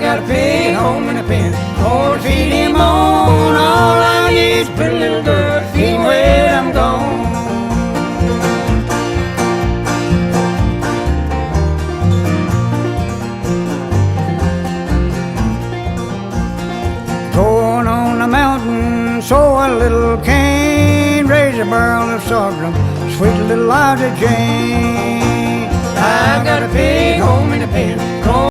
got a pig home in the pen. Gonna feed him on. All I need is a pretty little girl to feed him when I'm gone. Going on the mountain, sow a little cane, raise a barrel of sorghum, sweet little Ida Jane. I got a pig home in the pen.